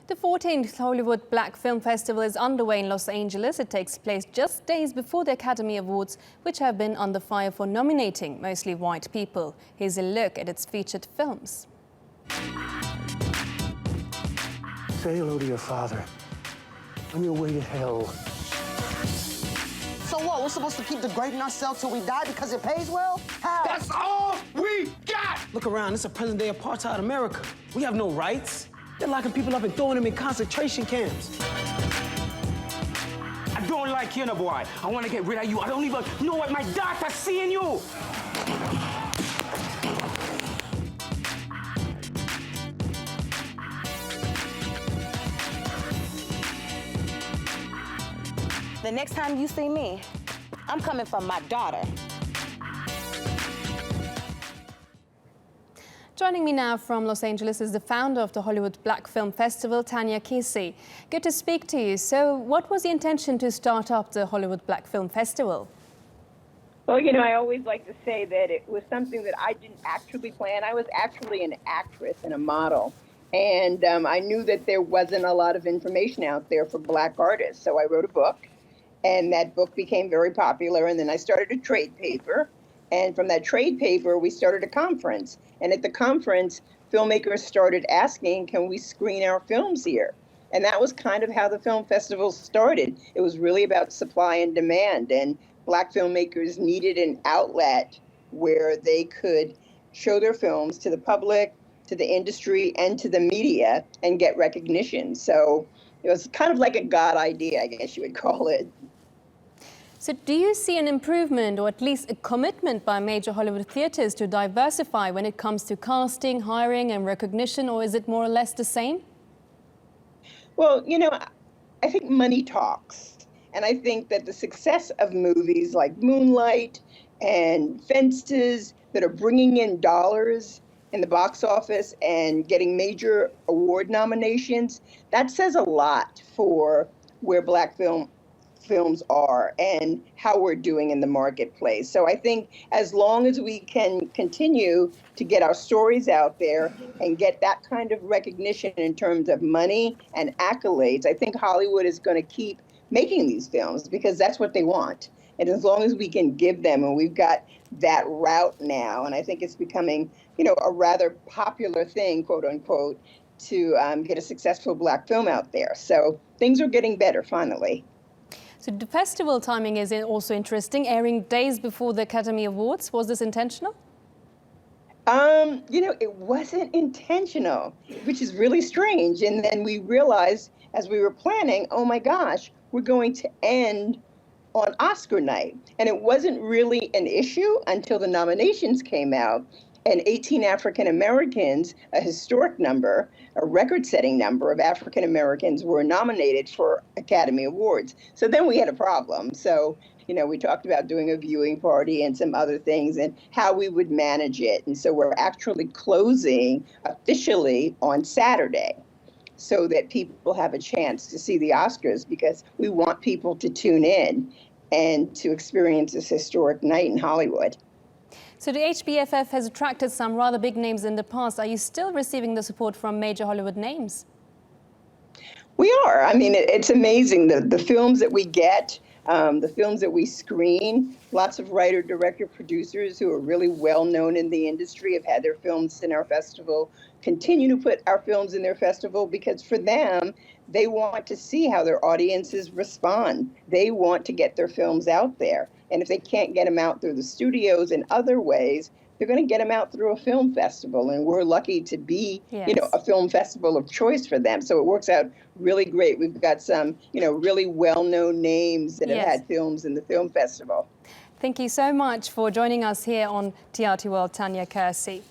The 14th Hollywood Black Film Festival is underway in Los Angeles. It takes place just days before the Academy Awards, which have been under fire for nominating mostly white people. Here's a look at its featured films. Say hello to your father. On your way to hell. So what, we're supposed to keep degrading ourselves till we die because it pays well? How? That's all we got! Look around, it's a present-day apartheid America. We have no rights. They're locking people up and throwing them in concentration camps. I don't like you, no boy. I want to get rid of you. I don't even know what my daughter's seeing you. The next time you see me, I'm coming for my daughter. Joining me now from Los Angeles is the founder of the Hollywood Black Film Festival, Tanya Kersey. Good to speak to you. So what was the intention to start up the Hollywood Black Film Festival? Well, you know, I always like to say that it was something that I didn't actually plan. I was actually an actress and a model. And I knew that there wasn't a lot of information out there for Black artists. So I wrote a book, and that book became very popular. And then I started a trade paper. And from that trade paper, we started a conference. And at the conference, filmmakers started asking, can we screen our films here? And that was kind of how the film festival started. It was really about supply and demand. And Black filmmakers needed an outlet where they could show their films to the public, to the industry, and to the media and get recognition. So it was kind of like a God idea, I guess you would call it. So do you see an improvement or at least a commitment by major Hollywood theaters to diversify when it comes to casting, hiring and recognition, or is it more or less the same? Well, you know, I think money talks. And I think that the success of movies like Moonlight and Fences that are bringing in dollars in the box office and getting major award nominations, that says a lot for where Black films are and how we're doing in the marketplace. So I think as long as we can continue to get our stories out there and get that kind of recognition in terms of money and accolades, I think Hollywood is going to keep making these films because that's what they want. And as long as we can give them, and we've got that route now, and I think it's becoming, you know, a rather popular thing, quote unquote, to get a successful Black film out there. So things are getting better finally. So the festival timing is also interesting, airing days before the Academy Awards. Was this intentional? You know, it wasn't intentional, which is really strange. And then we realized as we were planning, oh my gosh, we're going to end on Oscar night. And it wasn't really an issue until the nominations came out. And 18 African Americans, a historic number, a record-setting number of African Americans were nominated for Academy Awards. So then we had a problem. So, you know, we talked about doing a viewing party and some other things and how we would manage it. And so we're actually closing officially on Saturday so that people have a chance to see the Oscars because we want people to tune in and to experience this historic night in Hollywood. So the HBFF has attracted some rather big names in the past. Are you still receiving the support from major Hollywood names? We are. I mean, it's amazing, the films that we get, the films that we screen. Lots of writer, director, producers who are really well known in the industry have had their films in our festival, continue to put our films in their festival because for them, they want to see how their audiences respond. They want to get their films out there. And if they can't get them out through the studios in other ways, they're going to get them out through a film festival. And we're lucky to be, you know, a film festival of choice for them. So it works out really great. We've got some, you know, really well-known names that have had films in the film festival. Thank you so much for joining us here on TRT World, Tanya Kersey.